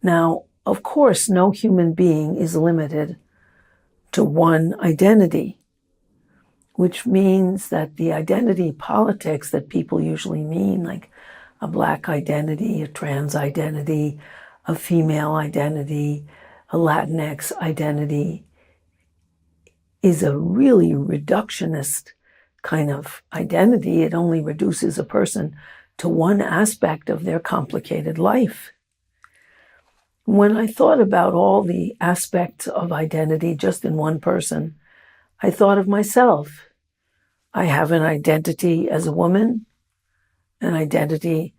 Now, of course, no human being is limited to one identity, which means that the identity politics that people usually mean, like a Black identity, a trans identity, a female identity, a Latinx identity, is a really reductionist kind of identity. It only reduces a person to one aspect of their complicated life. When I thought about all the aspects of identity just in one person, I thought of myself. I have an identity as a woman, an identity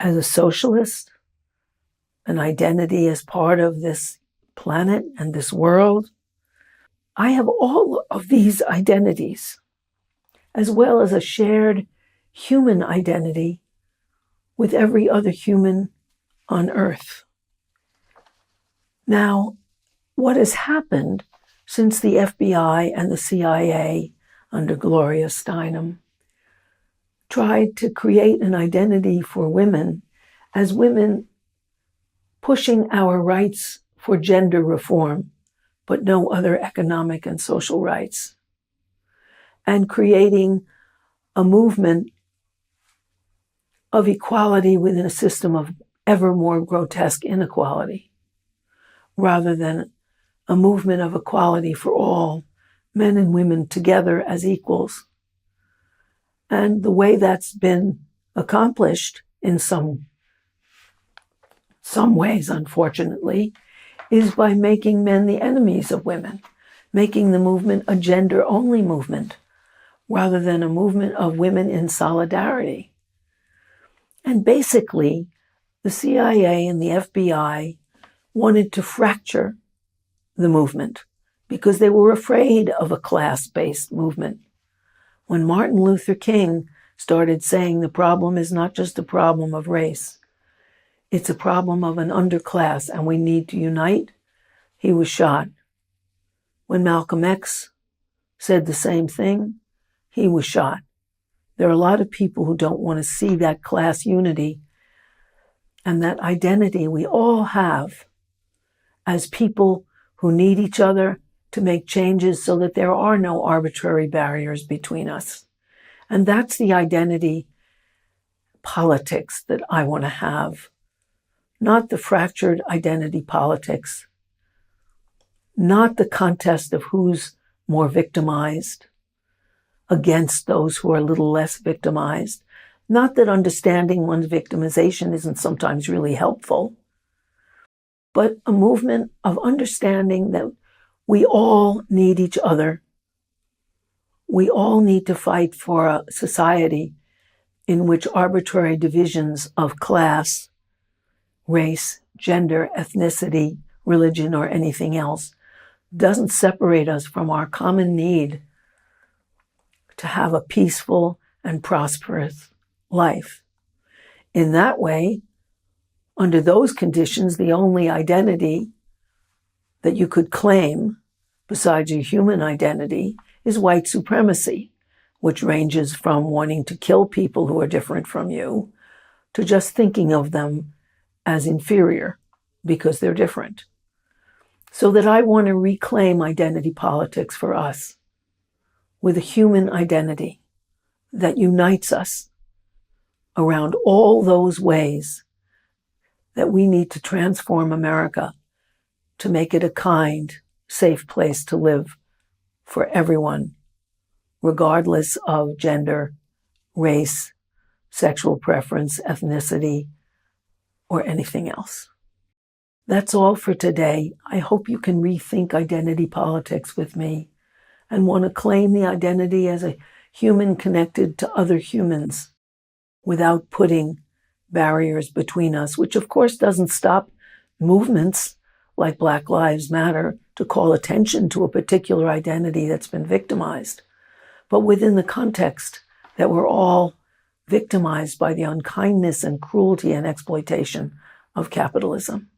as a socialist, an identity as part of this planet and this world. I have all of these identities, as well as a shared human identity with every other human on Earth. Now, what has happened since the FBI and the CIA under Gloria Steinem tried to create an identity for women as women pushing our rights for gender reform, but no other economic and social rights, and creating a movement of equality within a system of ever more grotesque inequality, rather than a movement of equality for all, men and women together as equals. And the way that's been accomplished in some ways, unfortunately, is by making men the enemies of women, making the movement a gender-only movement, rather than a movement of women in solidarity. And basically, the CIA and the FBI wanted to fracture the movement because they were afraid of a class-based movement. When Martin Luther King started saying the problem is not just a problem of race, it's a problem of an underclass and we need to unite, he was shot. When Malcolm X said the same thing, he was shot. There are a lot of people who don't want to see that class unity and that identity we all have as people who need each other to make changes so that there are no arbitrary barriers between us. And that's the identity politics that I want to have, not the fractured identity politics, not the contest of who's more victimized against those who are a little less victimized. Not that understanding one's victimization isn't sometimes really helpful, but a movement of understanding that we all need each other. We all need to fight for a society in which arbitrary divisions of class, race, gender, ethnicity, religion, or anything else doesn't separate us from our common need to have a peaceful and prosperous life. In that way, under those conditions, the only identity that you could claim, besides your human identity, is white supremacy, which ranges from wanting to kill people who are different from you to just thinking of them as inferior because they're different. So that I want to reclaim identity politics for us with a human identity that unites us around all those ways that we need to transform America to make it a kind, safe place to live for everyone, regardless of gender, race, sexual preference, ethnicity, or anything else. That's all for today. I hope you can rethink identity politics with me and want to claim the identity as a human connected to other humans without putting barriers between us, which of course doesn't stop movements like Black Lives Matter to call attention to a particular identity that's been victimized, but within the context that we're all victimized by the unkindness and cruelty and exploitation of capitalism.